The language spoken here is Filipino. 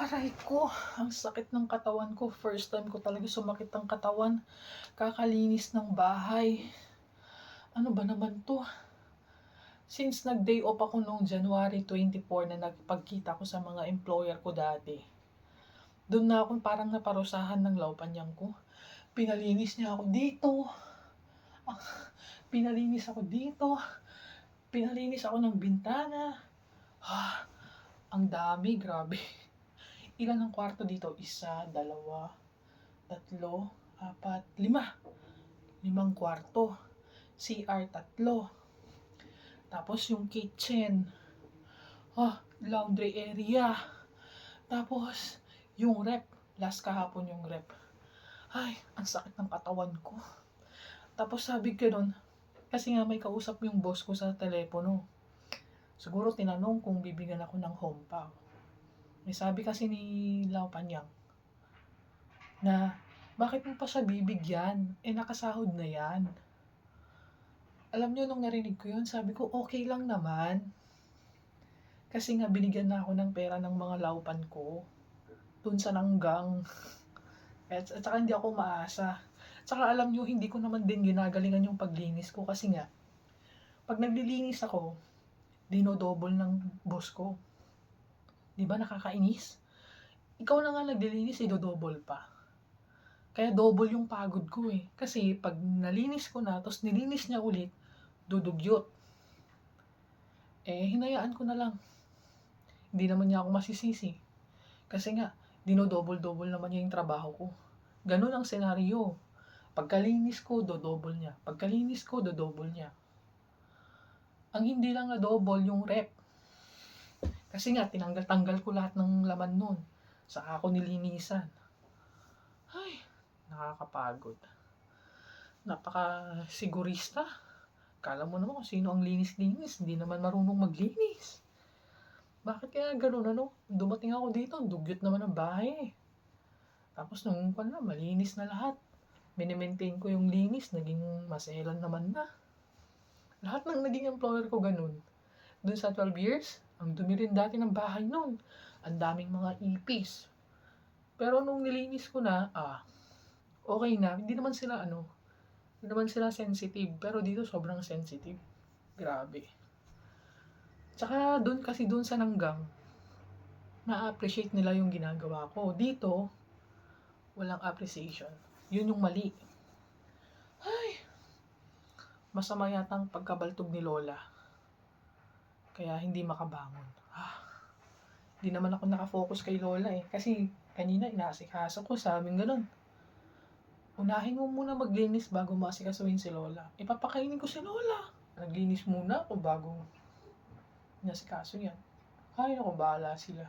Aray ko, ang sakit ng katawan ko. First time ko talaga sumakit ang katawan. Kakalinis ng bahay. Ano ba naman 'to? Since nag-day off ako noong January 24 na nagpagkita ko sa mga employer ko dati, doon na ako parang naparusahan ng lawpanyang ko. Pinalinis niya ako dito, ah, pinalinis ako dito, pinalinis ako ng bintana. Ah, ang dami, grabe. Ilan ang kwarto dito? Isa, dalawa, tatlo, apat, lima. Limang kwarto. CR tatlo. Tapos yung kitchen. Laundry area. Tapos yung rep. Last kahapon yung rep. Ay, ang sakit ng katawan ko. Tapos sabi ko nun, kasi nga may kausap yung boss ko sa telepono. Siguro tinanong kung bibigyan ako ng home pack. May sabi kasi ni Lau Panyang na bakit mo pa siya bibigyan? Nakasahod na yan. Alam niyo nung narinig ko yun, sabi ko okay lang naman. Kasi nga binigyan na ako ng pera ng mga laupan ko. Dun sa nanggang. At saka hindi ako maasa. Tsaka alam niyo, hindi ko naman din ginagalingan yung paglinis ko kasi nga, pag naglilinis ako, dinodouble ng boss ko. Di ba nakakainis? Ikaw na nga naglilinis, idodouble pa. Kaya double yung pagod ko eh. Kasi pag nalinis ko na, tapos nilinis niya ulit, dudugyot. Hinayaan ko na lang. Hindi naman niya ako masisisi. Kasi nga, dinodouble-double naman niya yung trabaho ko. Ganun ang senaryo. Pagkalinis ko, dodouble niya. Pagkalinis ko, dodouble niya. Ang hindi lang na double yung rep. Kasi nga, tinanggal-tanggal ko lahat ng laman nun. Saka ako nilinisan. Ay, nakakapagod. Napaka-sigurista. Kala mo naman kung sino ang linis-linis. Hindi naman marunong maglinis. Bakit kaya ganun ano? Dumating ako dito, dugyot naman ang bahay. Tapos nung malinis na lahat. Minimaintain ko yung linis, naging maselan naman na. Lahat ng naging employer ko ganun. Dun sa 12 years, ang dumi rin dati ng bahay nun. Ang daming mga ipis. Pero nung nilinis ko na, okay na. Hindi naman sila sensitive. Pero dito sobrang sensitive. Grabe. Tsaka dun sa nanggang, na-appreciate nila yung ginagawa ko. Dito, walang appreciation. Yun yung mali. Ay, masama yata ang pagkabaltog ni Lola. Kaya hindi makabangon. Hindi naman ako nakafocus kay Lola eh. Kasi kanina inaasikaso ko, sabing ganun. Unahin mo muna maglinis bago maasikasuhin si Lola. Ipapakainin ko si Lola. Naglinis muna ako bago inasikaso yan. Ay, naku, bahala sila.